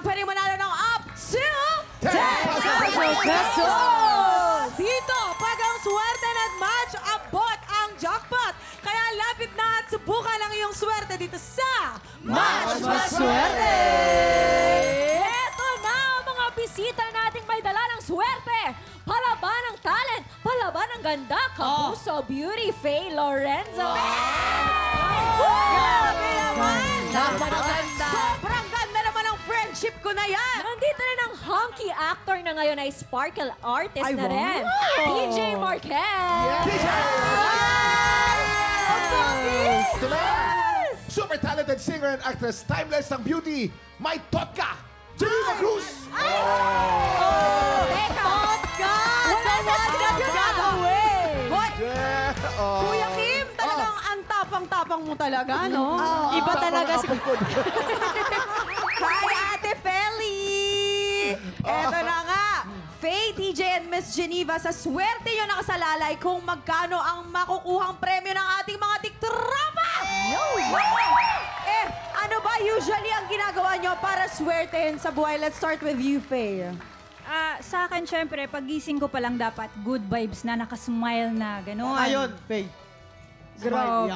pwede manalo ng up to 10,000 pesos! Dito, pag ang swerte nag-match, abot ang jackpot. Kaya lapit na at subukan ang iyong swerte dito sa Match Maswerte! Eto na ang mga bisita nating may dala ng swerte. Palaban ng talent, palaban ng ganda, Kapuso Beauty, Faye Lorenzo. Grabe naman! Laban ng ganda. Sobrang ganda naman ang friendship ko na yan! Nandito rin ang hunky actor na ngayon ay sparkle artist Ay, na rin. wow. DJ Marquez. Super talented singer and actress, timeless ang beauty, may Totka, Geneva Cruz! Teka. Wala sa sinabi gagawin! Hoy! Oh. Kuya Kim, talagang ang tapang-tapang mo talaga, no? Iba talaga si... Hi, Ate Feli! Eto na nga. Faye, TJ, and Miss Geneva, sa swerte nyo nakasalalay kung magkano ang makukuhang premyo ng ating mga tiktrapa! Eh, ano ba usually ang ginagawa nyo para swertehin sa buhay? Let's start with you, Faye. Sa akin, syempre, pagising ko pa lang dapat good vibes na, nakasmile na, gano'n. Ayun, Faye. Grabe.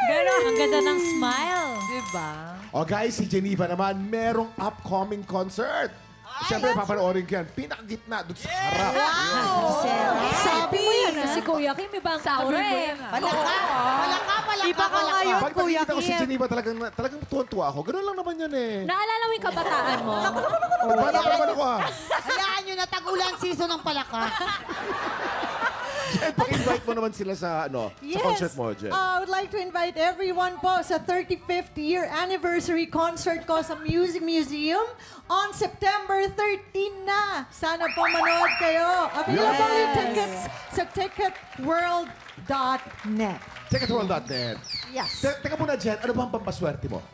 Gano'n, ang ganda ng smile. Diba? Oh guys, si Geneva naman, merong upcoming concert. Siyempre, papanoorin ko yan. Pinakagitna, doon sa harap. Sabi mo yan, si Kuya Kim, iba ang aura eh. Iba ka ngayon, Pag Kuya nakikita ko si Kim. Geneva, talagang tuwan-tuwa ako. Ganun lang naman yan eh. Naalala mo yung kabataan mo? Bata pa naman ako ah. Hayaan nyo na tag-ulan season ng palaka. Jen, pag-invite mo naman sila sa, sa concert mo, Jen. I would like to invite everyone po sa 35th year anniversary concert ko sa Music Museum on September 13 na. Sana po manood kayo. Available yung tickets sa ticketworld.net. Ticketworld.net. Yes. Teka muna, Jen, ano ba ang pampaswerte mo?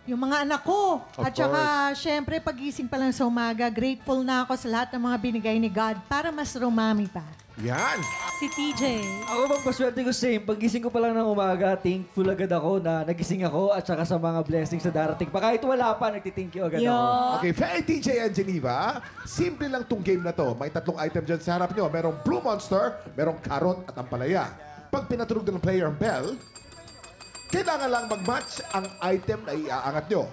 Yung mga anak ko. Of At saka, syempre, pagising pa lang sa umaga, grateful na ako sa lahat ng mga binigay ni God para mas rumami pa. Yan. Si TJ. Ako bang paswerte ko same. Pagising ko pa lang ng umaga, thankful agad ako na nagising ako at saka sa mga blessings na darating pa. Kahit wala pa, nagtithank you agad ako. Okay, Faye, TJ, and Geneva, simple lang tong game na to. May tatlong item dyan sa harap nyo. Merong Blue Monster, merong Carrot at Ampalaya. Pag pinatulog ng player ang bell, kailangan lang mag-match ang item na iaangat nyo.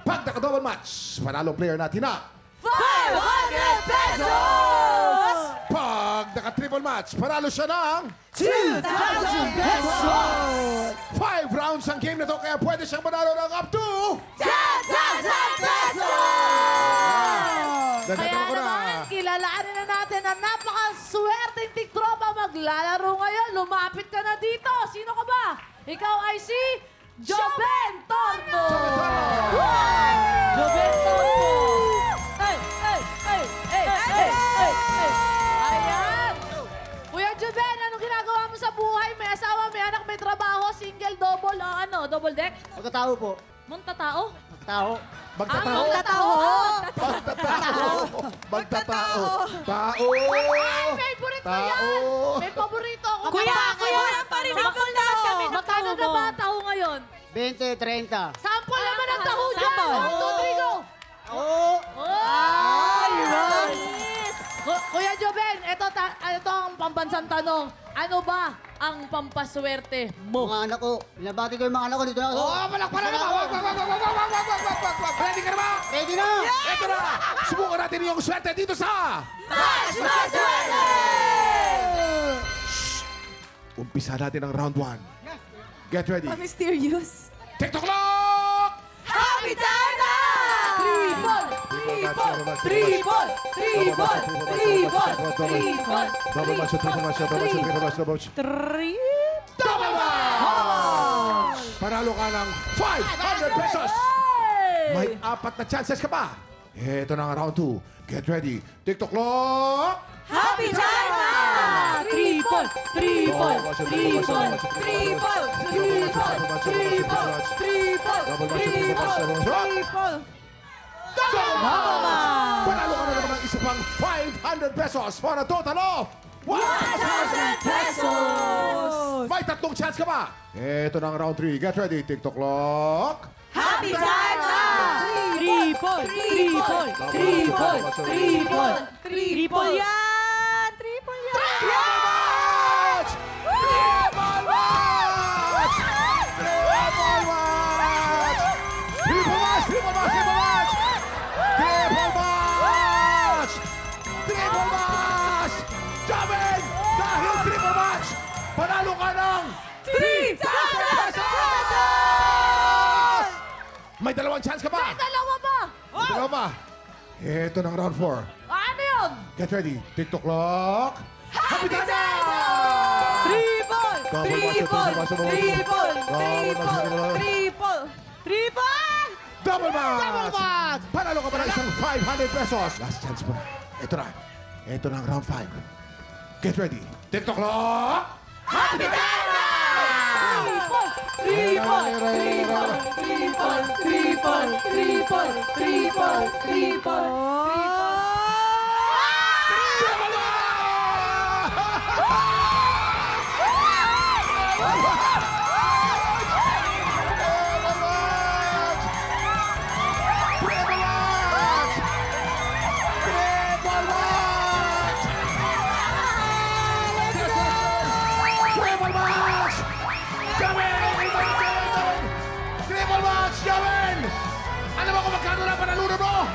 Pag naka-double match, panalo player natin na 500 pesos! Pag naka-triple match, panalo siya ng 2,000 pesos! 5 rounds ang game na to, kaya pwede siyang manalo ng up to 10,000 pesos! Kaya naman, kilalanin na natin ang napakaswerteng tiktropa maglalaro ngayon. Lumapit ka na dito. Sino ka ba? Ikaw ay si Joben Torno! Joben Torno! Ayan! Kuya Joben, anong ginagawa mo sa buhay? May asawa, may anak, may trabaho, single, double, double deck? Pagkatao po. Muntatao? Tao. Magtatao. Magtatao. Tao. Ay, favorite ko yan! May paborito ako. Kuya, walang parinig lahat kami. Magkano na ba ang taho ngayon? 20, 30. Sample naman ang taho dyan! sample. 1, 2, 3, go! Oo. Kuya Joben, ito ang pambansang tanong. Ano ba ang pampaswerte mo? Mga anak ko. Binabati ko yung mga anak ko dito na ako. Palakparan na ba? Wag. Ready ka na ba? Ready na! Ito na! Subukan natin yung swerte dito sa... Match Maswerte! Umpisa natin ang round 1. Get ready. Mysterious. TikTok clock! Happy time na! Triple! Triple! Triple! Double match, triple match, double match, triple match, double match. Double match! Panalo ka ng 500 pesos! May 4 na chances ka pa. Ito na ang round 2. Get ready. TikTok clock! Happy time na! Triple! Triple! Triple! Triple! Triple! Triple! Triple! Double match, triple match, double match. Triple! Double match! Panalo ka na naman ng isa pang 500 pesos for a total of 1,000 pesos! May 3 chance ka pa. Ito na ang round 3. Get ready. TikTok clock. Happy time na! Triple! Triple! Triple! Triple! Triple yan! Triple yan! Match! Triple match! Triple match! Triple match! Triple match! Triple match! Triple match! Triple match! Jamin! Dahil triple match, panalo ka ng 3,000 pesos! May dalawang chance ka pa! Dalawa ba? May dalawa pa. Ito ng round 4. Ano yun? Get ready. TikTok clock. Happy time! Triple! Triple! Triple! Triple! Double match! Double match! Panalo ka pa ng isang 500 pesos. Last chance mo na. Ito na. Ito na ang round 5. Get ready. TikTok clock. Happy time! Triple! Triple! Triple! Triple! Triple! Triple! Triple! Double Alam mo kung magkano na panalunan mo?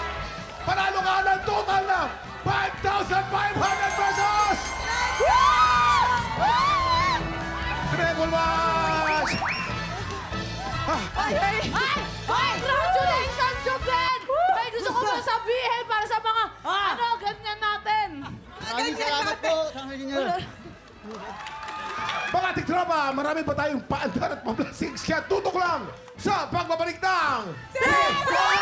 Panalo ka ng total na 5,500 pesos! Triple match! Congratulations, Joben! May gusto ko ba sabihin para sa mga ganyan natin? Maraming salamat po sa inyo. Mga tiktropa, marami pa tayong paandar at pa-blessings, kaya tutok lang sa pagbabalik ng TikTok!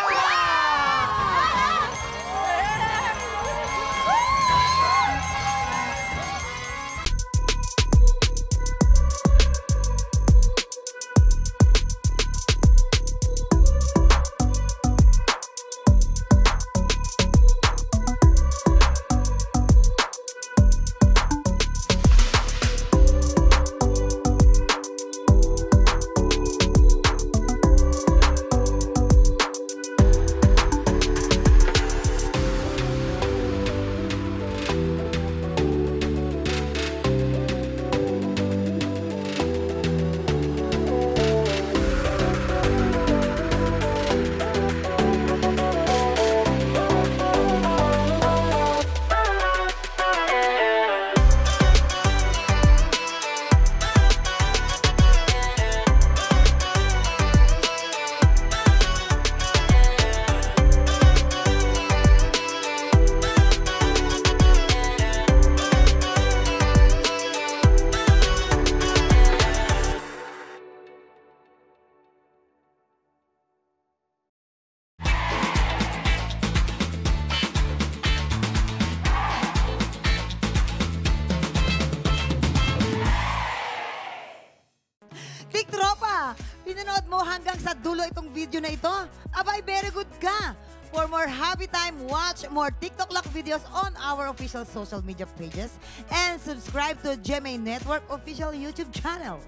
Tiktropa, pinanood mo hanggang sa dulo itong video na ito? Abay, very good ka! For more happy time, watch more TikTok Lock videos on our official social media pages and subscribe to GMA Network official YouTube channel.